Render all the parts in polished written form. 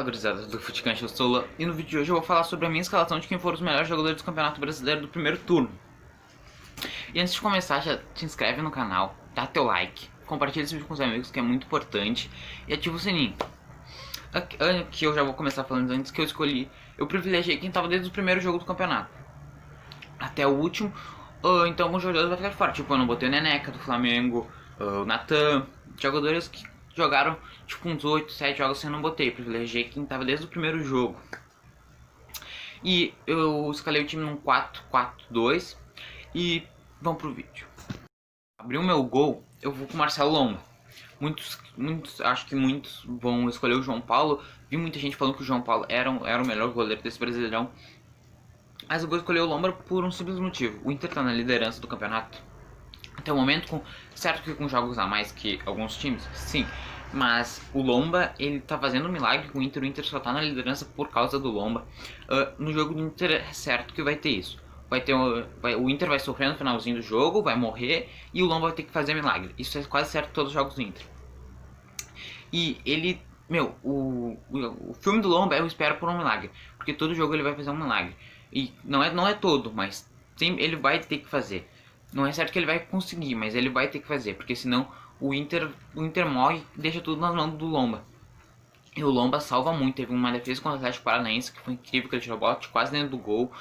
Fala, gurizada do Futicante, eu sou o Lan, e no vídeo de hoje eu vou falar sobre a minha escalação de quem foram os melhores jogadores do Campeonato Brasileiro do primeiro turno. E antes de começar, já te inscreve no canal, dá teu like, compartilha esse vídeo com os amigos que é muito importante e ativa o sininho. Aqui eu já vou começar falando antes que eu privilegiei quem estava desde o primeiro jogo do campeonato até o último. Então alguns jogadores vai ficar fora, tipo eu não botei o Neneca do Flamengo, o Natan, jogadores que jogaram tipo uns 8, 7 jogos assim, eu não botei, privilegiei quem estava desde o primeiro jogo. E eu escalei o time num 4-4-2 e vamos pro vídeo. Abri o meu gol, eu vou com o Marcelo Lomba. Acho que muitos vão escolher o João Paulo. Vi muita gente falando que o João Paulo era o melhor goleiro desse Brasileirão. Mas eu vou escolher o Lomba por um simples motivo. O Inter tá na liderança do campeonato até o momento, certo que com jogos a mais que alguns times, sim. Mas o Lomba, ele tá fazendo um milagre com o Inter só tá na liderança por causa do Lomba. No jogo do Inter é certo que vai ter isso. O Inter vai sofrer no finalzinho do jogo, vai morrer e o Lomba vai ter que fazer milagre. Isso é quase certo em todos os jogos do Inter. E ele, o filme do Lomba eu espero por um milagre, porque todo jogo ele vai fazer um milagre. E não é todo, mas ele vai ter que fazer. Não é certo que ele vai conseguir, mas ele vai ter que fazer, porque senão o Inter morre e deixa tudo nas mãos do Lomba. E o Lomba salva muito. Teve uma defesa contra o Atlético Paranaense que foi incrível, que ele tirou a bola quase dentro do gol.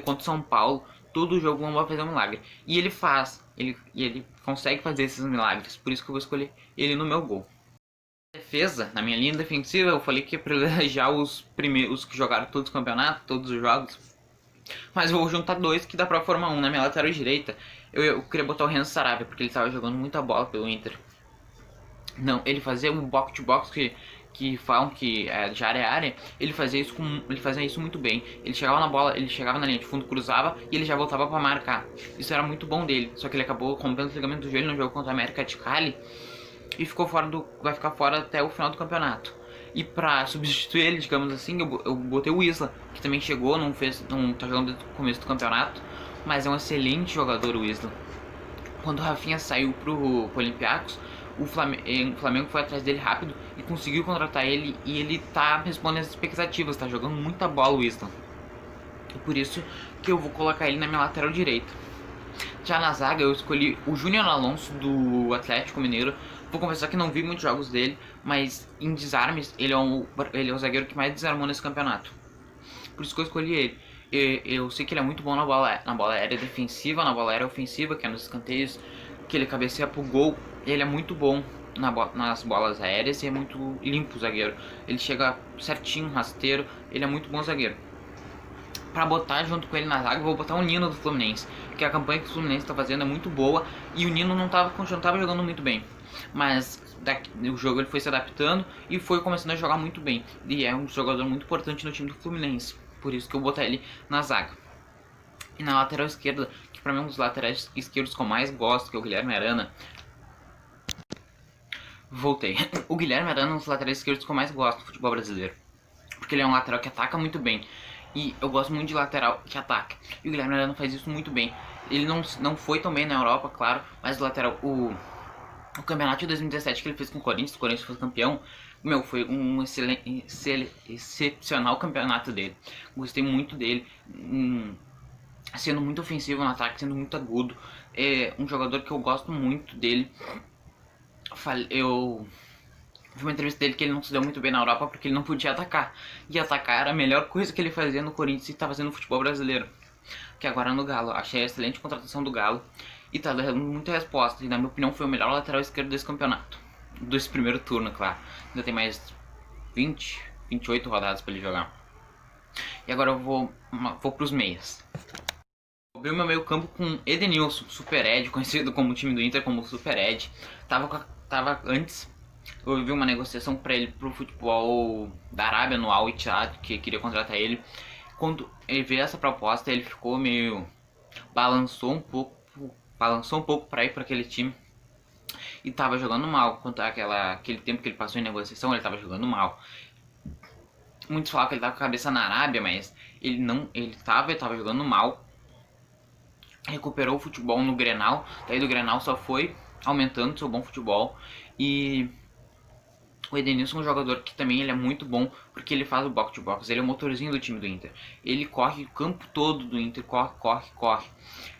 Contra o São Paulo, todo o jogo o Lomba vai fazer um milagre. E ele faz, ele consegue fazer esses milagres. Por isso que eu vou escolher ele no meu gol. Defesa, na minha linha defensiva, eu falei que ia privilegiar os que jogaram todos os campeonatos, todos os jogos. Mas eu vou juntar dois que dá pra formar um. Na minha lateral direita, eu queria botar o Renan Sarabia, porque ele tava jogando muita bola pelo Inter. Não, ele fazia um box-to-box que falam que é de área a área. Ele fazia isso muito bem. Ele chegava na bola, ele chegava na linha de fundo, cruzava e ele já voltava pra marcar. Isso era muito bom dele. Só que ele acabou rompendo o ligamento do joelho no jogo contra a América de Cali e vai ficar fora até o final do campeonato. E pra substituir ele, digamos assim, eu botei o Isla, que também chegou, não tá jogando desde o começo do campeonato, mas é um excelente jogador o Isla. Quando o Rafinha saiu pro Olympiacos, o Flamengo foi atrás dele rápido e conseguiu contratar ele, e ele tá respondendo às expectativas, tá jogando muita bola o Isla. E por isso que eu vou colocar ele na minha lateral direita. Já na zaga eu escolhi o Júnior Alonso do Atlético Mineiro. Vou confessar que não vi muitos jogos dele, mas em desarmes ele é o zagueiro que mais desarmou nesse campeonato. Por isso que eu escolhi ele. Eu sei que ele é muito bom na bola aérea defensiva, na bola aérea ofensiva, que é nos escanteios, que ele cabeceia pro gol. Ele é muito bom nas bolas aéreas e é muito limpo o zagueiro. Ele chega certinho, rasteiro, ele é muito bom zagueiro. Pra botar junto com ele na zaga, eu vou botar o Nino do Fluminense, porque a campanha que o Fluminense tá fazendo é muito boa e o Nino não tava jogando muito bem. Mas o jogo ele foi se adaptando e foi começando a jogar muito bem. E é um jogador muito importante no time do Fluminense. Por isso que eu vou botar ele na zaga. E na lateral esquerda, que pra mim é um dos laterais esquerdos que eu mais gosto, que é o Guilherme Arana. Voltei. O Guilherme Arana é um dos laterais esquerdos que eu mais gosto do futebol brasileiro. Porque ele é um lateral que ataca muito bem. E eu gosto muito de lateral que ataca. E o Guilherme Arana faz isso muito bem. Ele não foi tão bem na Europa, claro. Mas o campeonato de 2017 que ele fez com o Corinthians foi campeão. Foi um excepcional campeonato dele. Gostei muito dele. Sendo muito ofensivo no ataque, sendo muito agudo. É um jogador que eu gosto muito dele. Eu vi uma entrevista dele que ele não se deu muito bem na Europa porque ele não podia atacar. E atacar era a melhor coisa que ele fazia no Corinthians e tá fazendo no futebol brasileiro. Que agora no Galo. Achei a excelente contratação do Galo. E tá dando muita resposta. E na minha opinião foi o melhor lateral esquerdo desse campeonato. Desse primeiro turno, claro. Ainda tem mais 28 rodadas pra ele jogar. E agora eu vou pros meias. Abri o meu meio campo com Edenilson, Super Ed, conhecido como time do Inter como Super Ed. Tava antes, eu vi uma negociação para ele pro futebol da Arábia no Al Ittihad, que queria contratar ele. Quando ele veio essa proposta, ele ficou meio balançou um pouco para ir para aquele time e tava jogando mal. Quanto aquele tempo que ele passou em negociação, ele tava jogando mal. Muitos falavam que ele tava com a cabeça na Arábia, mas ele tava jogando mal. Recuperou o futebol no Grenal, daí do Grenal só foi aumentando seu bom futebol e O Edenilson é um jogador que também ele é muito bom, porque ele faz o box to box, ele é o motorzinho do time do Inter. Ele corre o campo todo do Inter, corre, corre, corre.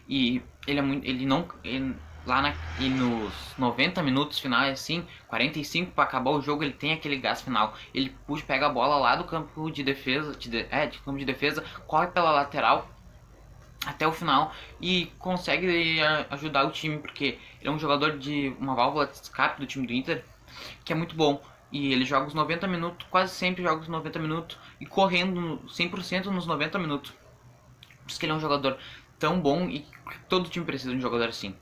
E ele é muito, ele não, ele, lá na, e nos 90 minutos finais assim, 45 para acabar o jogo, ele tem aquele gás final. Ele puxa, pega a bola lá do campo de defesa, de campo de defesa, corre pela lateral até o final e consegue ajudar o time, porque ele é um jogador de uma válvula de escape do time do Inter que é muito bom. E ele joga os 90 minutos, quase sempre joga os 90 minutos e correndo 100% nos 90 minutos. Por isso que ele é um jogador tão bom e todo time precisa de um jogador assim.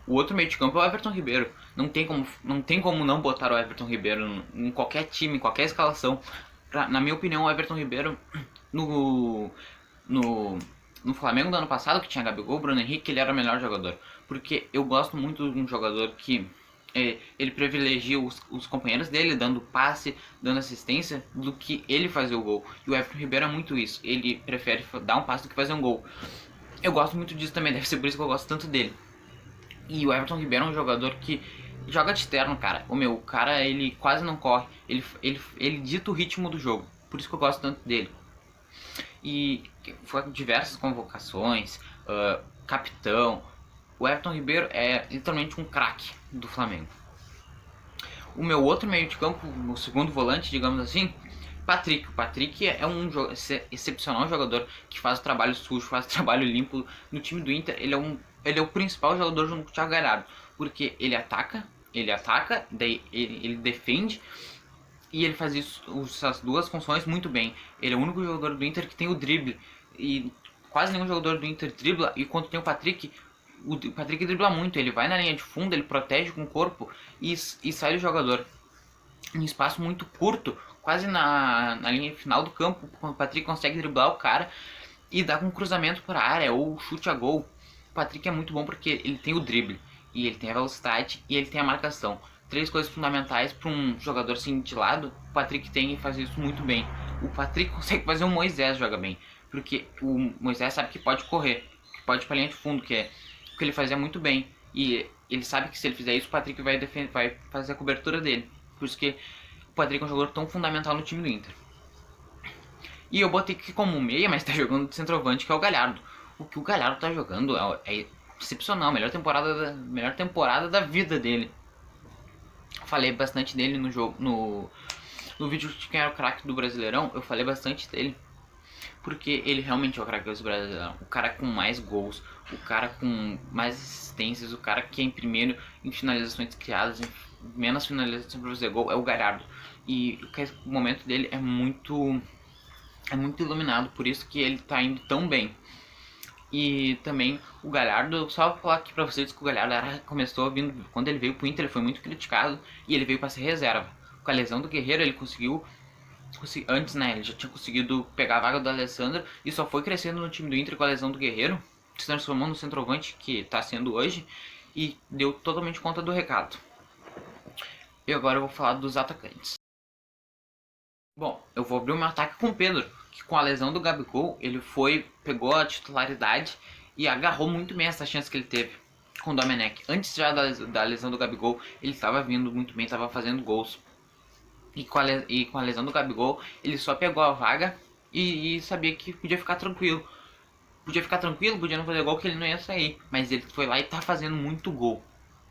O outro meio de campo é o Everton Ribeiro. Não tem como não botar o Everton Ribeiro em qualquer time, em qualquer escalação. Na minha opinião, o Everton Ribeiro no, no, no Flamengo do ano passado, que tinha Gabigol, Bruno Henrique, ele era o melhor jogador. Porque eu gosto muito de um jogador que ele privilegia os companheiros dele, dando passe, dando assistência, do que ele fazer o gol. E o Everton Ribeiro é muito isso. Ele prefere dar um passe do que fazer um gol. Eu gosto muito disso também, deve ser por isso que eu gosto tanto dele. E o Everton Ribeiro é um jogador que joga de terno, cara. O cara, ele quase não corre. Ele dita o ritmo do jogo. Por isso que eu gosto tanto dele. E foi diversas convocações, capitão. O Everton Ribeiro é literalmente um craque do Flamengo. O meu outro meio de campo, o segundo volante, digamos assim, Patrick. O Patrick é um excepcional jogador que faz o trabalho sujo, faz o trabalho limpo no time do Inter. Ele é o principal jogador junto com o Thiago Galhardo, porque ele ataca, daí ele defende e ele faz essas duas funções muito bem. Ele é o único jogador do Inter que tem o drible e quase nenhum jogador do Inter dribla. E quando tem o Patrick dribla muito. Ele vai na linha de fundo, ele protege com o corpo e sai do jogador em espaço muito curto, quase na linha final do campo. O Patrick consegue driblar o cara e dar um cruzamento para a área ou chute a gol. O Patrick é muito bom porque ele tem o drible, e ele tem a velocidade e ele tem a marcação. Três coisas fundamentais para um jogador cintilado. O Patrick tem e faz isso muito bem. O Patrick consegue fazer o Moisés joga bem, porque o Moisés sabe que pode correr, que pode ir para a linha de fundo, que é o que ele fazia muito bem. E ele sabe que se ele fizer isso, o Patrick vai fazer a cobertura dele. Por isso que o Patrick é um jogador tão fundamental no time do Inter. E eu botei aqui como meia, mas tá jogando de centroavante, que é o Galhardo. O que o Galhardo tá jogando é excepcional, melhor temporada da vida dele. Falei bastante dele no jogo, no vídeo de quem era o craque do Brasileirão, eu falei bastante dele. Porque ele realmente é o craque do Brasileirão. O cara com mais gols, o cara com mais assistências, o cara que é em primeiro em finalizações criadas, em menos finalizações para fazer gol, é o Galhardo. E o momento dele é muito iluminado, por isso que ele tá indo tão bem. E também o Galhardo, só pra falar aqui pra vocês que o Galhardo começou vindo, quando ele veio pro Inter, ele foi muito criticado e ele veio pra ser reserva. Com a lesão do Guerreiro, ele conseguiu, antes, né, ele já tinha conseguido pegar a vaga do Alessandro e só foi crescendo no time do Inter com a lesão do Guerreiro, se transformou no centroavante que tá sendo hoje e deu totalmente conta do recado. E agora eu vou falar dos atacantes. Bom, eu vou abrir o meu ataque com o Pedro, que com a lesão do Gabigol, ele pegou a titularidade e agarrou muito bem essa chance que ele teve com o Domenech. Antes já da lesão do Gabigol, ele estava vindo muito bem, estava fazendo gols. E com a lesão do Gabigol, ele só pegou a vaga e sabia que podia ficar tranquilo. Podia não fazer gol que ele não ia sair. Mas ele foi lá e tá fazendo muito gol.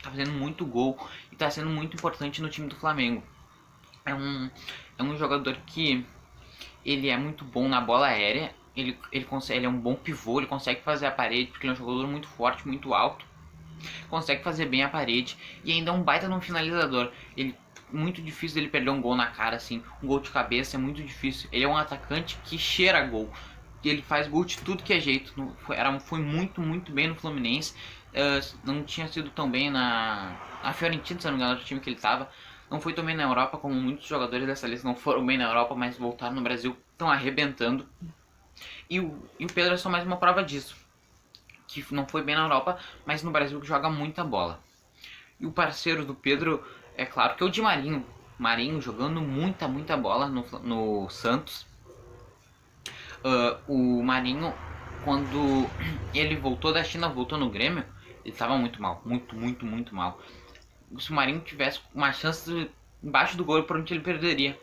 Tá fazendo muito gol e tá sendo muito importante no time do Flamengo. É um jogador que ele é muito bom na bola aérea. Ele é um bom pivô, ele consegue fazer a parede, porque ele é um jogador muito forte, muito alto. Consegue fazer bem a parede e ainda é um baita no finalizador. Muito difícil dele perder um gol na cara, assim. Um gol de cabeça é muito difícil. Ele é um atacante que cheira gol. Ele faz gol de tudo que é jeito. Foi muito, muito bem no Fluminense. Não tinha sido tão bem na Fiorentina, se não me engano, do time que ele estava. Não foi tão bem na Europa, como muitos jogadores dessa lista não foram bem na Europa, mas voltaram no Brasil, estão arrebentando. E o Pedro é só mais uma prova disso. Que não foi bem na Europa, mas no Brasil joga muita bola. E o parceiro do Pedro, é claro que é o Di Marinho. Marinho jogando muita, muita bola no Santos. O Marinho, quando ele voltou da China, voltou no Grêmio, ele estava muito mal. Muito, muito, muito mal. se o Marinho tivesse uma chance embaixo do gol, por onde ele perderia.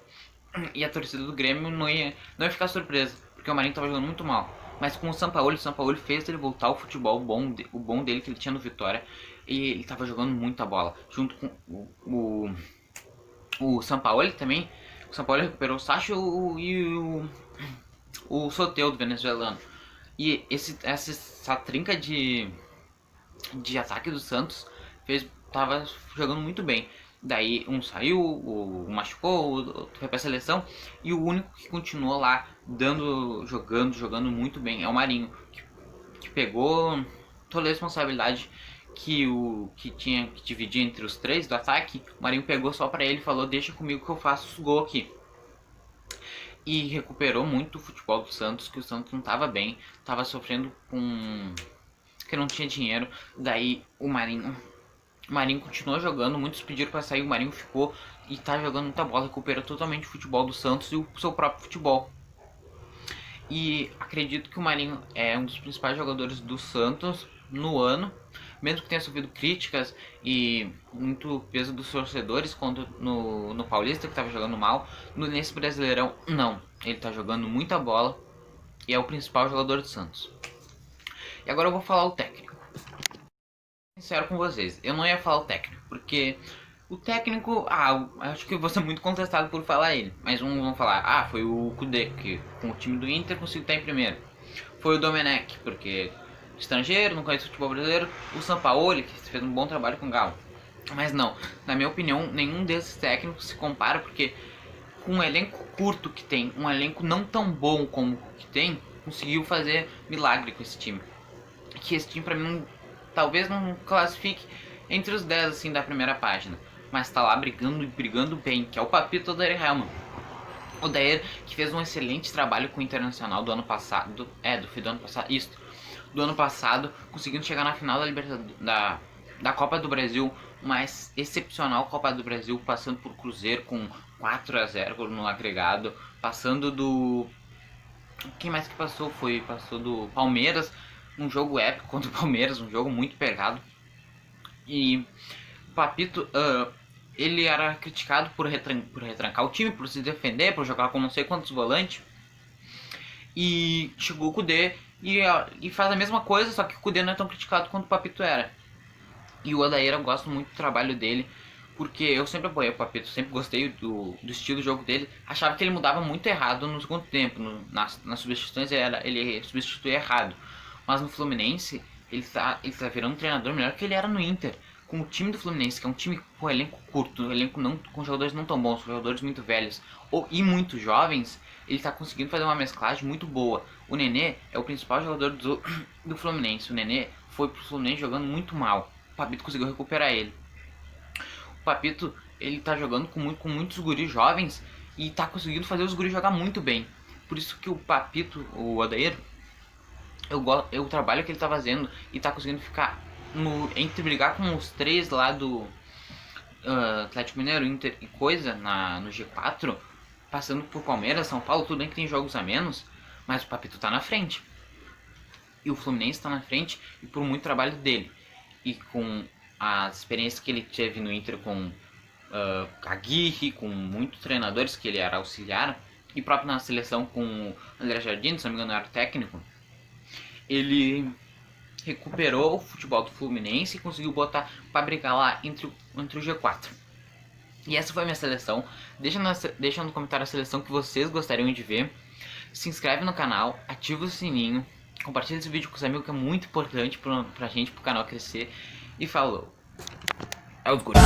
E a torcida do Grêmio não ia ficar surpresa, porque o Marinho tava jogando muito mal. Mas com o Sampaoli fez ele voltar ao futebol o bom dele que ele tinha no Vitória. E ele tava jogando muita bola. Junto com o Sampaoli também. O Sampaoli recuperou o Sacha e o Soteldo venezuelano. E essa trinca de ataque do Santos tava jogando muito bem. Daí um saiu, o machucou, o outro foi pra seleção. E o único que continuou lá jogando muito bem é o Marinho, que pegou toda a responsabilidade que tinha que dividir entre os três do ataque. O Marinho pegou só pra ele e falou: deixa comigo que eu faço os gols aqui. E recuperou muito o futebol do Santos, que o Santos não tava bem, tava sofrendo que não tinha dinheiro. Daí o Marinho continuou jogando, muitos pediram pra sair, o Marinho ficou e tá jogando muita bola, recuperou totalmente o futebol do Santos e o seu próprio futebol. E acredito que o Marinho é um dos principais jogadores do Santos no ano, mesmo que tenha sofrido críticas e muito peso dos torcedores quanto no Paulista, que estava jogando mal. Nesse Brasileirão, não. Ele tá jogando muita bola e é o principal jogador do Santos. E agora eu vou falar o técnico. Sincero com vocês, eu não ia falar o técnico, porque o técnico, acho que eu vou ser muito contestado por falar ele. Mas vão falar, foi o Kudê, que com o time do Inter conseguiu estar em primeiro. Foi o Domenech, porque estrangeiro, não conhece o futebol brasileiro. O Sampaoli, que fez um bom trabalho com o Galo. Mas não, na minha opinião, nenhum desses técnicos se compara, porque com um elenco curto que tem, um elenco não tão bom como o que tem, conseguiu fazer milagre com esse time. Que esse time pra mim talvez não classifique entre os 10 assim da primeira página, mas tá lá brigando bem, que é o Papito Odair Hellmann. O Odair, que fez um excelente trabalho com o Internacional do ano passado, do ano passado, conseguindo chegar na final da Copa do Brasil, uma excepcional Copa do Brasil, passando por Cruzeiro com 4-0 no agregado, passando do... Quem mais que passou? Passou do Palmeiras, um jogo épico contra o Palmeiras, um jogo muito pegado. E o Papito, ele era criticado por retrancar o time, por se defender, por jogar com não sei quantos volantes. E chegou o Kudê e faz a mesma coisa, só que o Kudê não é tão criticado quanto o Papito era. E o Odair, eu gosto muito do trabalho dele, porque eu sempre apoiei o Papito, sempre gostei do estilo de jogo dele. Achava que ele mudava muito errado no segundo tempo, nas substituições ele substituía errado. Mas no Fluminense, ele tá virando um treinador melhor que ele era no Inter. Com o time do Fluminense, que é um time com elenco curto, um elenco com jogadores não tão bons, com jogadores muito velhos e muito jovens, ele tá conseguindo fazer uma mesclagem muito boa. O Nenê é o principal jogador do Fluminense. O Nenê foi pro Fluminense jogando muito mal. O Papito conseguiu recuperar ele. O Papito, ele tá jogando com muitos guris jovens e tá conseguindo fazer os guris jogar muito bem. Por isso que o Papito, o Odair, o trabalho que ele tá fazendo e tá conseguindo ficar entre brigar com os três lá do Atlético Mineiro, Inter e coisa no G4, passando por Palmeiras, São Paulo, tudo bem que tem jogos a menos, mas o Papito tá na frente. E o Fluminense tá na frente e por muito trabalho dele. E com as experiências que ele teve no Inter com Aguirre, com muitos treinadores que ele era auxiliar, e próprio na seleção com o André Jardim, se não me engano era o técnico, ele recuperou o futebol do Fluminense e conseguiu botar para brigar lá entre o G4. E essa foi a minha seleção. Deixa no comentário a seleção que vocês gostariam de ver. Se inscreve no canal, ativa o sininho, compartilha esse vídeo com os amigos, que é muito importante pra gente, pro canal crescer. E falou. É os guris.